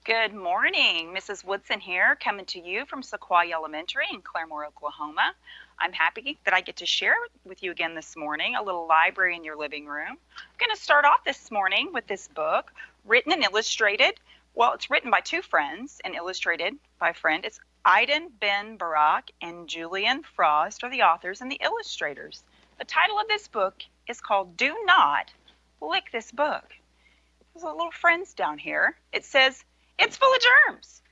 Good morning. Mrs. Woodson here, coming to you from Sequoyah Elementary in Claremore, Oklahoma. I'm happy that I get to share with you again this morning a little library in your living room. I'm going to start off this morning with this book, written and illustrated. Well, it's written by two friends and illustrated by a friend. It's Aiden Ben Barak and Julian Frost are the authors and the illustrators. The title of this book is called Do Not Lick This Book. There's a little friends down here. It says, it's full of germs.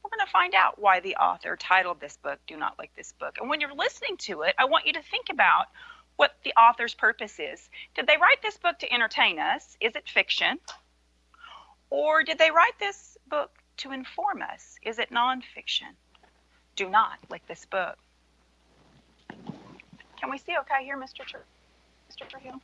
We're going to find out why the author titled this book, Do Not Lick This Book. And when you're listening to it, I want you to think about what the author's purpose is. Did they write this book to entertain us? Is it fiction? Or did they write this book to inform us? Is it nonfiction? Do not lick this book. Can we see okay here, Mr. Trujillo?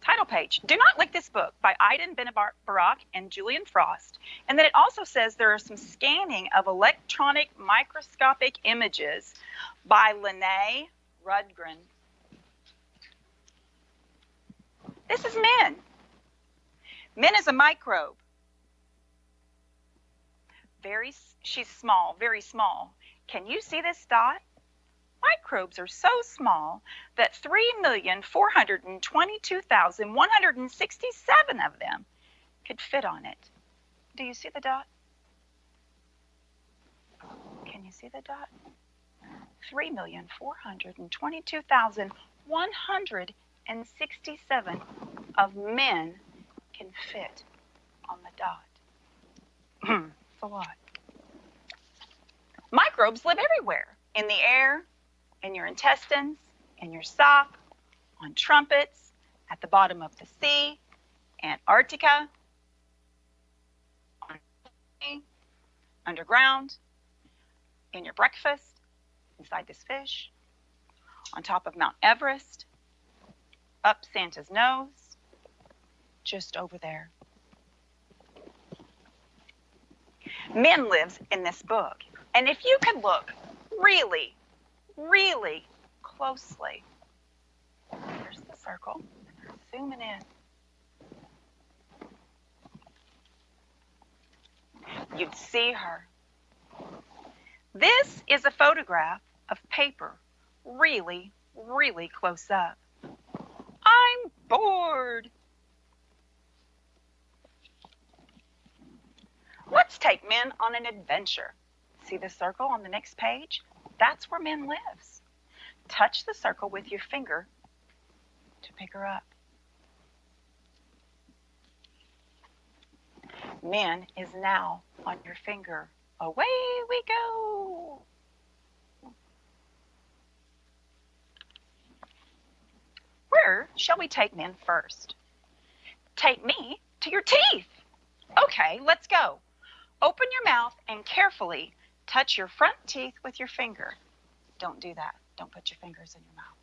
Title page, Do Not Lick This Book by Aiden Ben Barak and Julian Frost. And then it also says there are some scanning of electronic microscopic images by Lene Rudgren. This is men. Men is a microbe. She's small, very small. Can you see this dot? Microbes are so small that 3,422,167 of them could fit on it. Do you see the dot? Can you see the dot? 3,422,167 of men can fit on the dot. It's a lot. Microbes live everywhere, in the air, in your intestines, in your sock, on trumpets, at the bottom of the sea, Antarctica, underground, in your breakfast, inside this fish, on top of Mount Everest, up Santa's nose, just over there. Men lives in this book. And if you can look really closely. There's the circle. Zooming in. You'd see her. This is a photograph of paper, really close up. I'm bored. Let's take men on an adventure. See the circle on the next page? That's where men lives. Touch the circle with your finger to pick her up. Men is now on your finger. Away we go. Where shall we take men first? Take me to your teeth. Okay, let's go. Open your mouth and carefully touch your front teeth with your finger. Don't do that. Don't put your fingers in your mouth.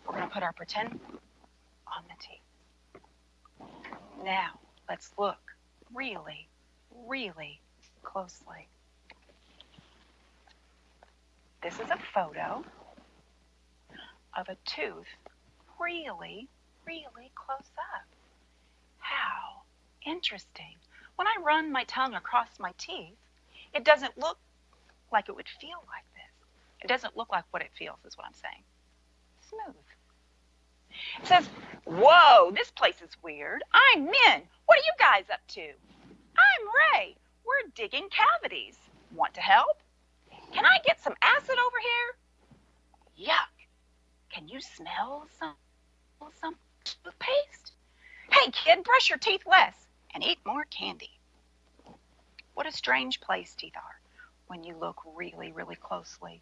We're going to put our pretend on the teeth. Now, let's look really closely. This is a photo of a tooth really close up. How interesting. When I run my tongue across my teeth, it doesn't look like it would feel like this. It doesn't look like what it feels is what I'm saying. Smooth. It says, whoa, this place is weird. I'm Min. What are you guys up to? I'm Ray. We're digging cavities. Want to help? Can I get some acid over here? Yuck. Can you smell some toothpaste? Hey, kid, brush your teeth less and eat more candy. What a strange place teeth are when you look really closely.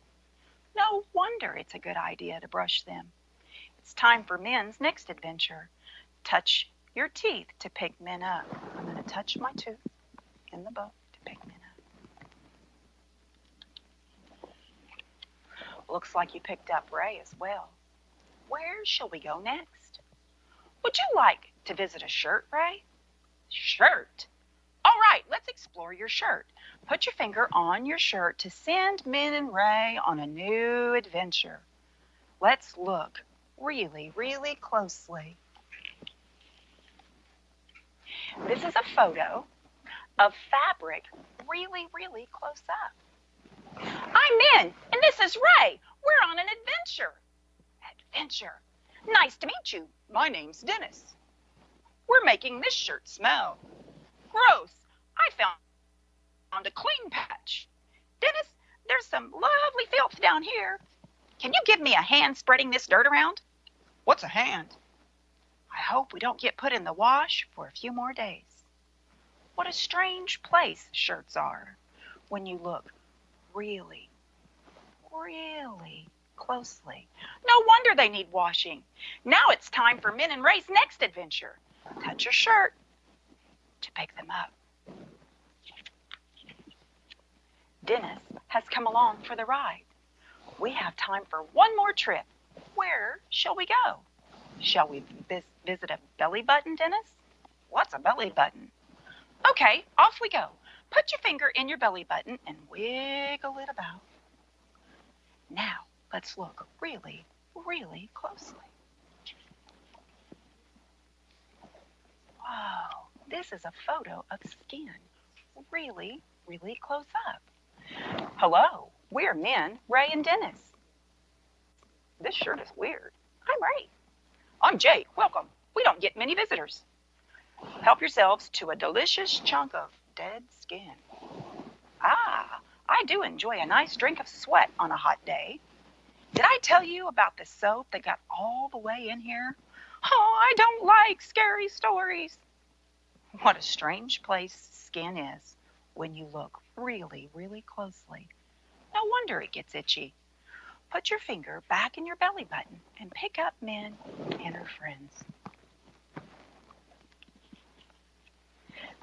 No wonder it's a good idea to brush them. It's time for men's next adventure. Touch your teeth to pick men up. I'm going to touch my tooth in the book to pick men up. Looks like you picked up Ray as well. Where shall we go next? Would you like to visit a shirt, Ray? Shirt? All right, let's explore your shirt. Put your finger on your shirt to send Min and Ray on a new adventure. Let's look really closely. This is a photo of fabric really, really close up. I'm Min, and this is Ray. We're on an adventure. Adventure. Nice to meet you. My name's Dennis. We're making this shirt smell. Gross. I found a clean patch. Dennis, there's some lovely filth down here. Can you give me a hand spreading this dirt around? What's a hand? I hope we don't get put in the wash for a few more days. What a strange place shirts are when you look really, really closely. No wonder they need washing. Now it's time for Min and Ray's next adventure. Touch your shirt to pick them up. Dennis has come along for the ride. We have time for one more trip. Where shall we go? Shall we visit a belly button, Dennis? What's a belly button? Okay, off we go. Put your finger in your belly button and wiggle it about. Now, let's look really, really closely. Wow, this is a photo of skin. Really, really close up. Hello, we're Min, Ray, and Dennis. This shirt is weird. I'm Ray. I'm Jake. Welcome. We don't get many visitors. Help yourselves to a delicious chunk of dead skin. Ah, I do enjoy a nice drink of sweat on a hot day. Did I tell you about the soap that got all the way in here? Oh, I don't like scary stories. What a strange place skin is when you look really, really closely. No wonder it gets itchy. Put your finger back in your belly button and pick up Min and her friends.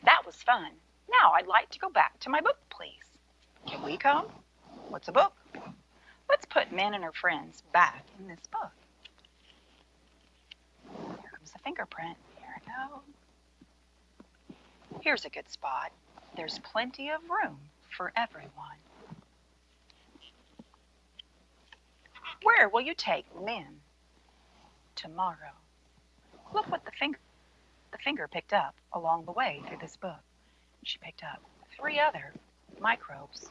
That was fun. Now I'd like to go back to my book, please. Can we come? What's a book? Let's put Min and her friends back in this book. Here comes the fingerprint. Here I go. Here's a good spot. There's plenty of room for everyone. Where will you take Min tomorrow? Look what the finger picked up along the way through this book. She picked up 3 other microbes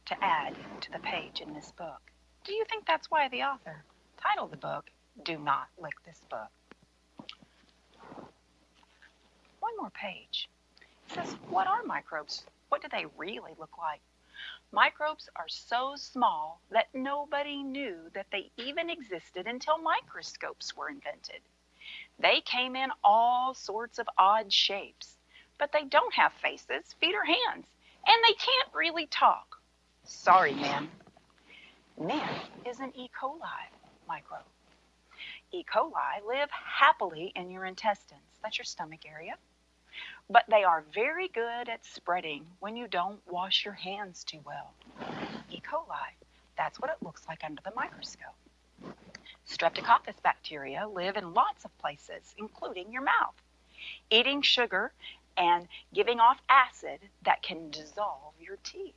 to add to the page in this book. Do you think that's why the author titled the book, Do Not Lick This Book? One more page. It says, what are microbes? What do they really look like? Microbes are so small that nobody knew that they even existed until microscopes were invented. They came in all sorts of odd shapes, but they don't have faces, feet, or hands, and they can't really talk. Sorry, Min. Min is an E. coli microbe. E. coli live happily in your intestines. That's your stomach area. But they are very good at spreading when you don't wash your hands too well. E. coli, that's what it looks like under the microscope. Streptococcus bacteria live in lots of places, including your mouth, eating sugar and giving off acid that can dissolve your teeth.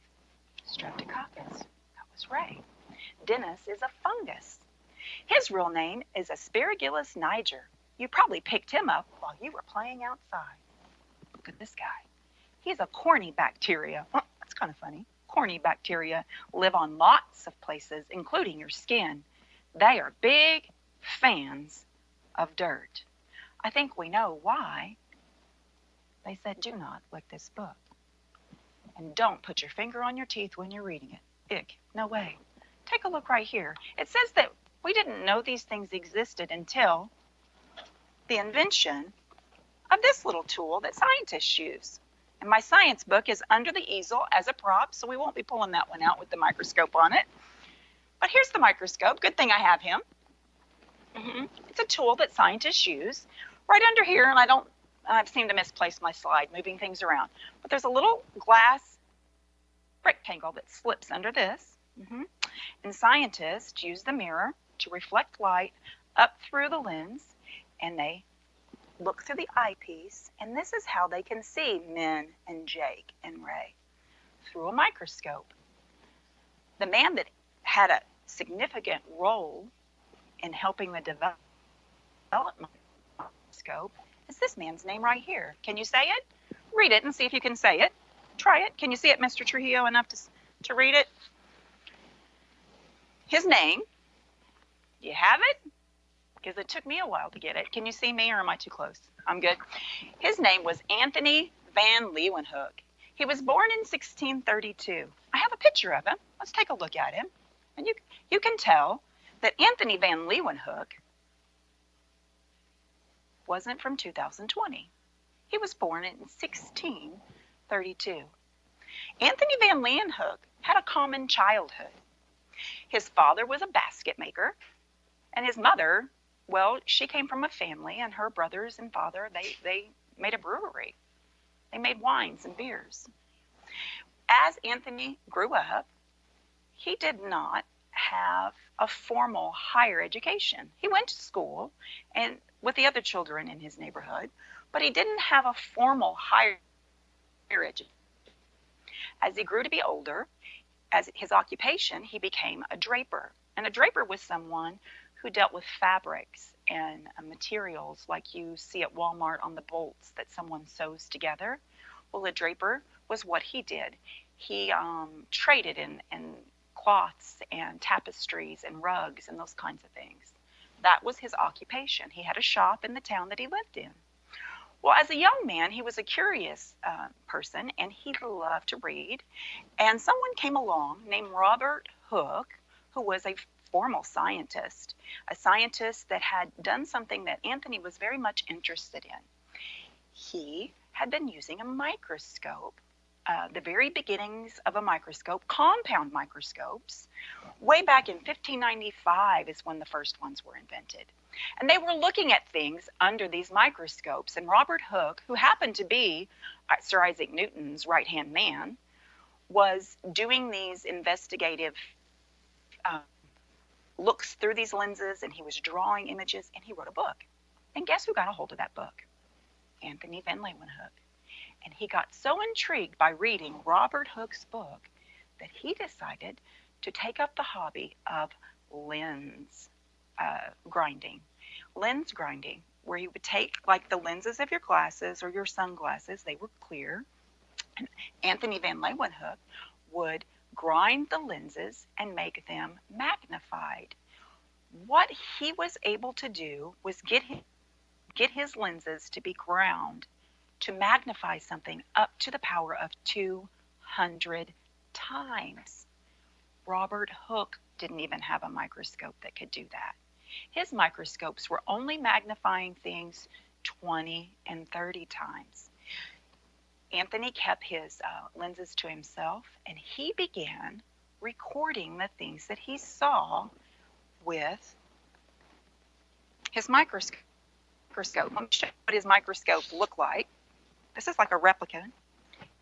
Streptococcus, that was Ray. Dennis is a fungus. His real name is Aspergillus niger. You probably picked him up while you were playing outside. Look at this guy. He's a corny bacteria. Oh, that's kind of funny. Corny bacteria live on lots of places, including your skin. They are big fans of dirt. I think we know why they said do not lick this book. And don't put your finger on your teeth when you're reading it. Ick, no way. Take a look right here. It says that we didn't know these things existed until the invention of this little tool that scientists use. And my science book is under the easel as a prop, so we won't be pulling that one out with the microscope on it. But here's the microscope. Good thing I have him. It's a tool that scientists use right under here, and I've seemed to misplace my slide, moving things around. But there's a little glass rectangle that slips under this. And scientists use the mirror to reflect light up through the lens, and they look through the eyepiece, and this is how they can see Min and Jake and Ray, through a microscope. The man that had a significant role in helping the development of the microscope is this man's name right here. Can you say it? Read it and see if you can say it. Try it. Can you see it, Mr. Trujillo, enough to read it? His name, do you have it? Because it took me a while to get it. Can you see me or am I too close? I'm good. His name was Anthony van Leeuwenhoek. He was born in 1632. I have a picture of him. Let's take a look at him. And you can tell that Anthony van Leeuwenhoek wasn't from 2020. He was born in 1632. Anthony van Leeuwenhoek had a common childhood. His father was a basket maker, and his mother, well, she came from a family, and her brothers and father, they made a brewery. They made wines and beers. As Anthony grew up, he did not have a formal higher education. He went to school and with the other children in his neighborhood, but he didn't have a formal higher education. As he grew to be older, as his occupation, he became a draper. And a draper was someone who dealt with fabrics and materials like you see at Walmart on the bolts that someone sews together. Well, a draper was what he did. He traded in cloths and tapestries and rugs and those kinds of things. That was his occupation. He had a shop in the town that he lived in. Well, as a young man, he was a curious person, and he loved to read. And someone came along named Robert Hooke, who was a formal scientist, a scientist that had done something that Anthony was very much interested in. He had been using a microscope, the very beginnings of a microscope, compound microscopes. Way back in 1595 is when the first ones were invented. And they were looking at things under these microscopes. And Robert Hooke, who happened to be Sir Isaac Newton's right-hand man, was doing these investigative looks through these lenses, and he was drawing images, and he wrote a book. And guess who got a hold of that book? Anthony van Leeuwenhoek. And he got so intrigued by reading Robert Hooke's book that he decided to take up the hobby of lens grinding. Lens grinding, where you would take like the lenses of your glasses or your sunglasses, they were clear, and Anthony van Leeuwenhoek would grind the lenses and make them magnified. What he was able to do was get his lenses to be ground to magnify something up to the power of 200 times. Robert Hooke didn't even have a microscope that could do that. His microscopes were only magnifying things 20 and 30 times. Anthony kept his lenses to himself, and he began recording the things that he saw with his microscope. Let me show you what his microscope looked like. This is like a replica.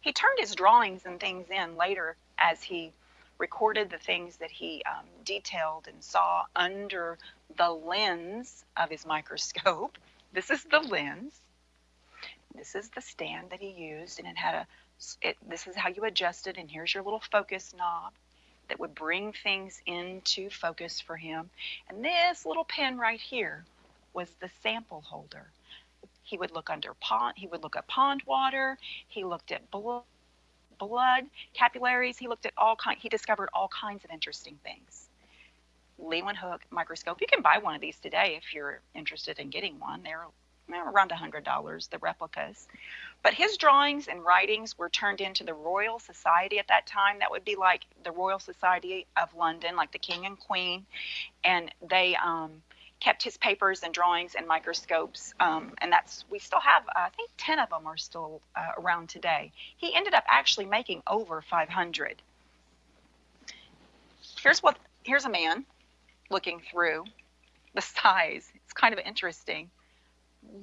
He turned his drawings and things in later as he recorded the things that he detailed and saw under the lens of his microscope. This is the lens. This is the stand that he used, and it had this is how you adjust it, and here's your little focus knob that would bring things into focus for him. And this little pen right here was the sample holder. He would look under pond, he would look at pond water, he looked at blood, capillaries, he looked at he discovered all kinds of interesting things. Leeuwenhoek microscope, you can buy one of these today if you're interested in getting one. They're around $100, the replicas. But his drawings and writings were turned into the Royal Society at that time. That would be like the Royal Society of London, like the King and Queen. And they kept his papers and drawings and microscopes. And we still have, I think 10 of them are still around today. He ended up actually making over 500. Here's a man looking through the size. It's kind of interesting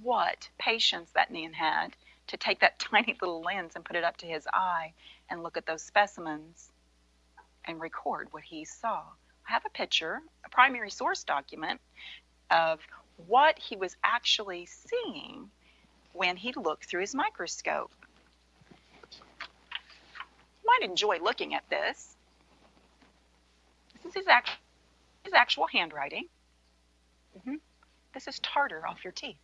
what patience that man had to take that tiny little lens and put it up to his eye and look at those specimens and record what he saw. I have a picture, a primary source document of what he was actually seeing when he looked through his microscope. You might enjoy looking at this. This is his actual handwriting. This is tartar off your teeth.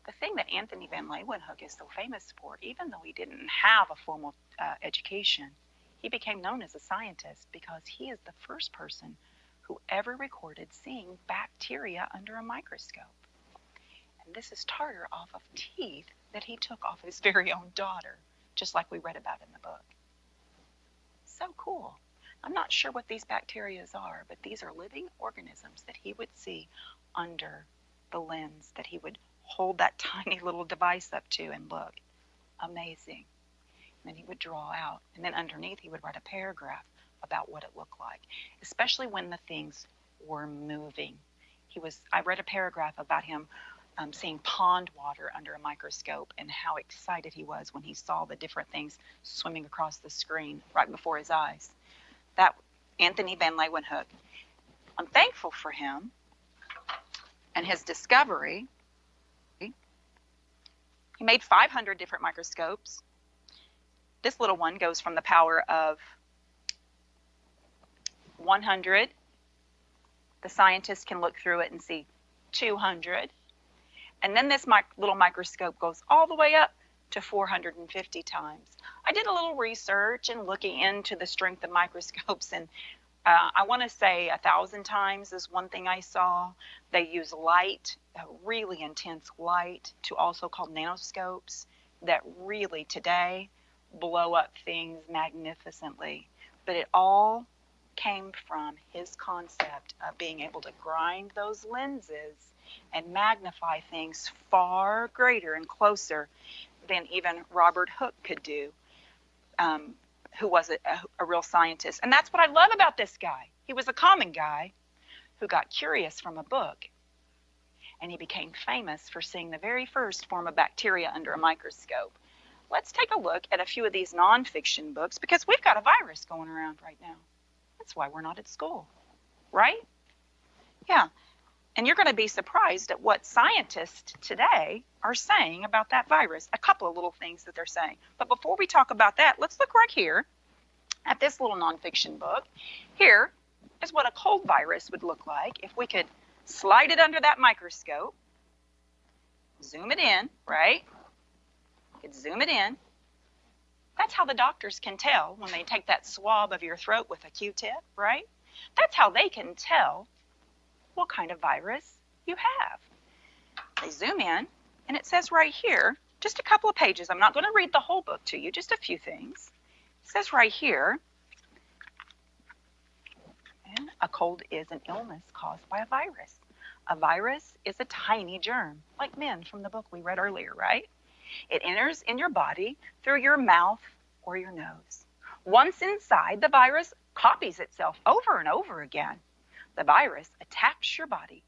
The thing that Anthony van Leeuwenhoek is so famous for, even though he didn't have a formal education, he became known as a scientist because he is the first person who ever recorded seeing bacteria under a microscope. And this is tartar off of teeth that he took off his very own daughter, just like we read about in the book. So cool. I'm not sure what these bacteria are, but these are living organisms that he would see under the lens that he would hold that tiny little device up to and look. Amazing. And then he would draw out, and then underneath he would write a paragraph about what it looked like, especially when the things were moving. I read a paragraph about him seeing pond water under a microscope and how excited he was when he saw the different things swimming across the screen right before his eyes. That Anthony van Leeuwenhoek. I'm thankful for him and his discovery. He made 500 different microscopes. This little one goes from the power of 100. The scientist can look through it and see 200. And then this little microscope goes all the way up to 450 times. I did a little research and looking into the strength of microscopes, and I want to say 1,000 times is one thing I saw. They use light, really intense light, to also called nanoscopes that really today blow up things magnificently. But it all came from his concept of being able to grind those lenses and magnify things far greater and closer than even Robert Hooke could do, who was a real scientist. And that's what I love about this guy. He was a common guy who got curious from a book, and he became famous for seeing the very first form of bacteria under a microscope. Let's take a look at a few of these nonfiction books, because we've got a virus going around right now. That's why we're not at school, right? Yeah. And you're going to be surprised at what scientists today are saying about that virus. A couple of little things that they're saying. But before we talk about that, let's look right here at this little nonfiction book. Here is what a cold virus would look like if we could slide it under that microscope, zoom it in, right? We could zoom it in. That's how the doctors can tell when they take that swab of your throat with a Q-tip, right? That's how they can tell what kind of virus you have. They zoom in, and it says right here, just a couple of pages. I'm not going to read the whole book to you, just a few things. It says right here, and a cold is an illness caused by a virus. A virus is a tiny germ, like men from the book we read earlier, right? It enters in your body through your mouth or your nose. Once inside, the virus copies itself over and over again. The virus attacks your body,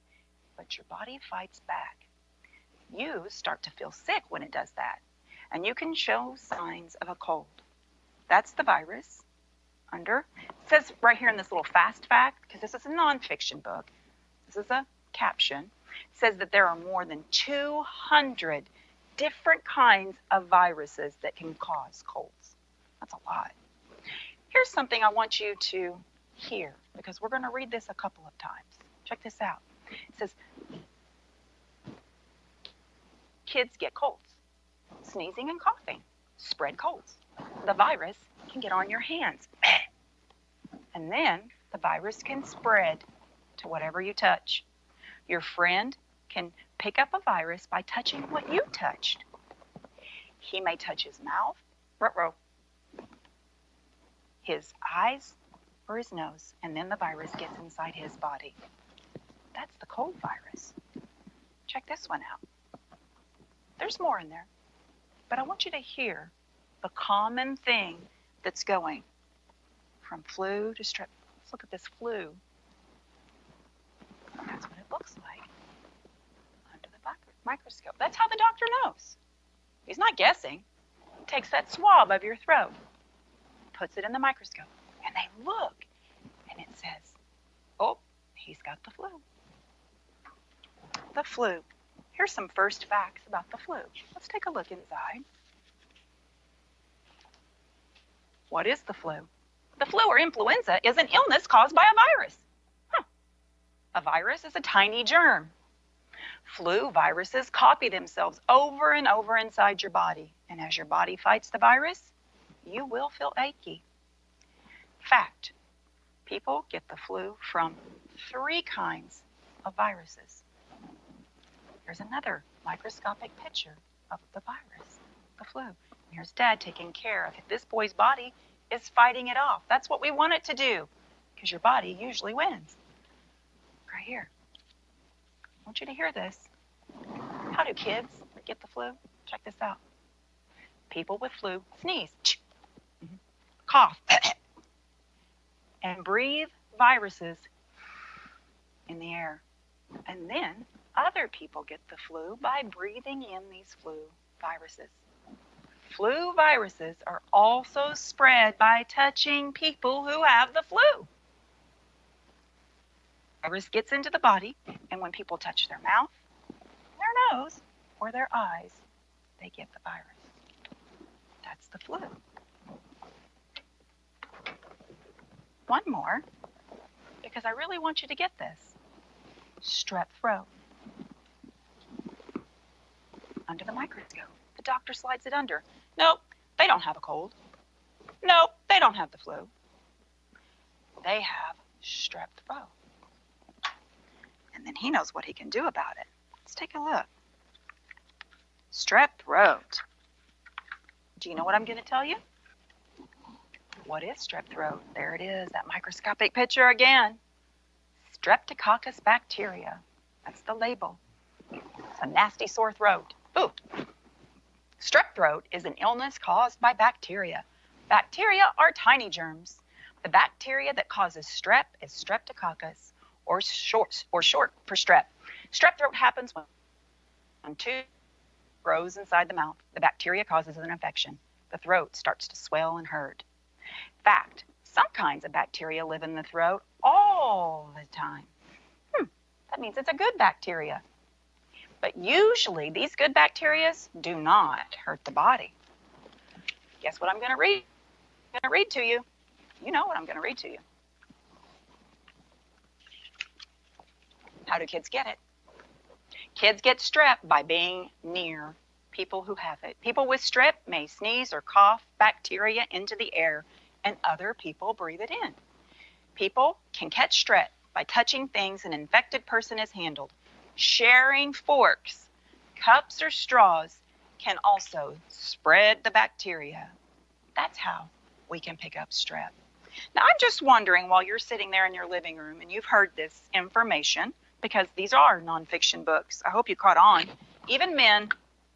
but your body fights back. You start to feel sick when it does that, and you can show signs of a cold. That's the virus. It says right here in this little fast fact, because this is a nonfiction book, this is a caption, it says that there are more than 200 different kinds of viruses that can cause colds. That's a lot. Here's something I want you to hear, because we're going to read this a couple of times. Check this out. It says, kids get colds. Sneezing and coughing spread colds. The virus can get on your hands. And then the virus can spread to whatever you touch. Your friend can pick up a virus by touching what you touched. He may touch his mouth, his eyes, or his nose, and then the virus gets inside his body. That's the cold virus. Check this one out. There's more in there, but I want you to hear the common thing that's going from flu to strep. Let's look at this flu. That's what it looks like under the microscope. That's how the doctor knows. He's not guessing. He takes that swab of your throat, puts it in the microscope, and they look, and it says, oh, he's got the flu. The flu. Here's some first facts about the flu. Let's take a look inside. What is the flu? The flu or influenza is an illness caused by a virus. A virus is a tiny germ. Flu viruses copy themselves over and over inside your body. And as your body fights the virus, you will feel achy. Fact, people get the flu from 3 kinds of viruses. Here's another microscopic picture of the virus, the flu. Here's Dad taking care of it. This boy's body is fighting it off. That's what we want it to do, because your body usually wins. Right here. I want you to hear this. How do kids get the flu? Check this out. People with flu sneeze, cough, and breathe viruses in the air. And then other people get the flu by breathing in these flu viruses. Flu viruses are also spread by touching people who have the flu. Virus gets into the body, and when people touch their mouth, their nose, or their eyes, they get the virus. That's the flu. One more, because I really want you to get this. Strep throat. Under the microscope, the doctor slides it under. Nope, they don't have a cold. Nope, they don't have the flu. They have strep throat. And then he knows what he can do about it. Let's take a look. Strep throat. Do you know what I'm going to tell you? What is strep throat? There it is, that microscopic picture again. Streptococcus bacteria. That's the label. It's a nasty sore throat. Ooh. Strep throat is an illness caused by bacteria. Bacteria are tiny germs. The bacteria that causes strep is Streptococcus, or short for strep. Strep throat happens when tooth grows inside the mouth. The bacteria causes an infection. The throat starts to swell and hurt. Fact, some kinds of bacteria live in the throat all the time. That means it's a good bacteria. But usually these good bacteria do not hurt the body. Guess what I'm going to read? I'm going to read to you. You know what I'm going to read to you. How do kids get it? Kids get strep by being near people who have it. People with strep may sneeze or cough bacteria into the air, and other people breathe it in. People can catch strep by touching things an infected person has handled. Sharing forks, cups, or straws can also spread the bacteria. That's how we can pick up strep. Now, I'm just wondering, while you're sitting there in your living room and you've heard this information, because these are nonfiction books, I hope you caught on. Even Men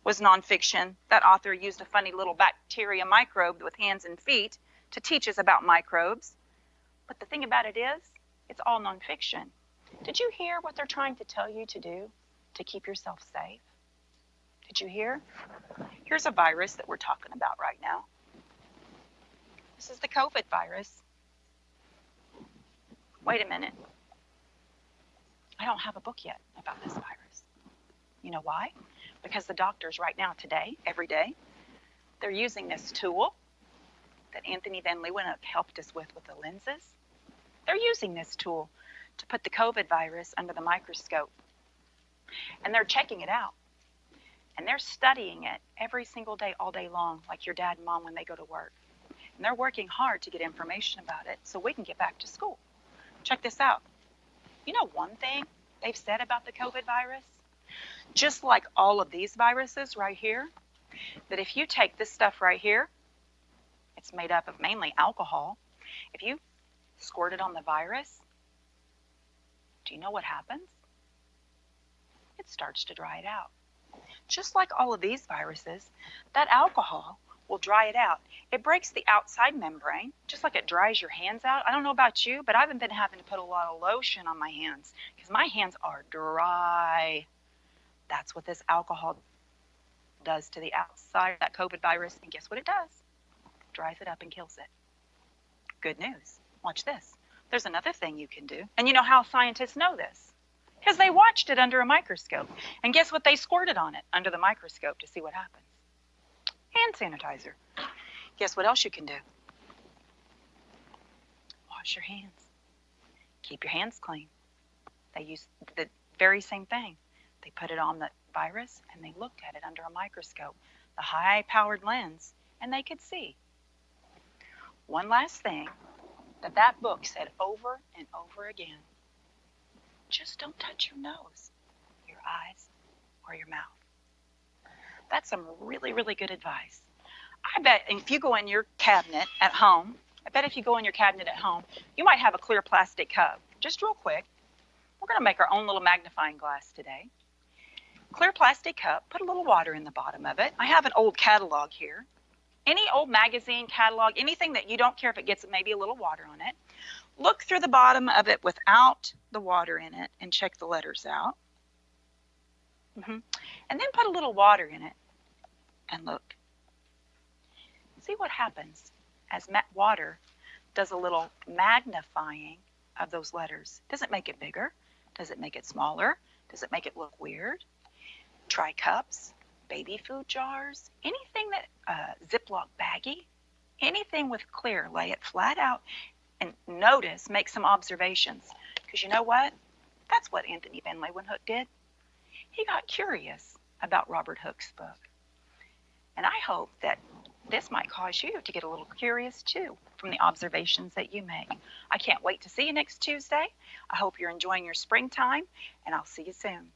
was nonfiction. That author used a funny little bacteria microbe with hands and feet to teach us about microbes. But the thing about it is, it's all nonfiction. Did you hear what they're trying to tell you to do to keep yourself safe? Did you hear? Here's a virus that we're talking about right now. This is the COVID virus. Wait a minute. I don't have a book yet about this virus. You know why? Because the doctors right now, today, every day, they're using this tool that Anthony Van Leeuwenhoek helped us with the lenses. They're using this tool to put the COVID virus under the microscope. And they're checking it out. And they're studying it every single day, all day long, like your dad and mom when they go to work. And they're working hard to get information about it so we can get back to school. Check this out. You know one thing they've said about the COVID virus? Just like all of these viruses right here, that if you take this stuff right here, it's made up of mainly alcohol. If you squirt it on the virus, do you know what happens? It starts to dry it out. Just like all of these viruses, that alcohol will dry it out. It breaks the outside membrane, just like it dries your hands out. I don't know about you, but I haven't been having to put a lot of lotion on my hands because my hands are dry. That's what this alcohol does to the outside of that COVID virus. And guess what it does? Dries it up and kills it. Good news. Watch this. There's another thing you can do. And you know how scientists know this? Because they watched it under a microscope. And guess what they squirted on it under the microscope to see what happens? Hand sanitizer. Guess what else you can do? Wash your hands. Keep your hands clean. They use the very same thing. They put it on the virus and they looked at it under a microscope, the high-powered lens, and they could see. One last thing that book said over and over again: just don't touch your nose, your eyes, or your mouth. That's some really, really good advice. I bet if you go in your cabinet at home, you might have a clear plastic cup. Just real quick, we're going to make our own little magnifying glass today. Clear plastic cup, put a little water in the bottom of it. I have an old catalog here. Any old magazine, catalog, anything that you don't care if it gets maybe a little water on it. Look through the bottom of it without the water in it and check the letters out. And then put a little water in it and look. See what happens as water does a little magnifying of those letters. Does it make it bigger? Does it make it smaller? Does it make it look weird? Try cups, baby food jars, anything that Ziploc baggie, anything with clear, lay it flat out and notice, make some observations. Because you know what? That's what Anthony Van Leeuwenhoek did. He got curious about Robert Hooke's book. And I hope that this might cause you to get a little curious too from the observations that you make. I can't wait to see you next Tuesday. I hope you're enjoying your springtime, and I'll see you soon.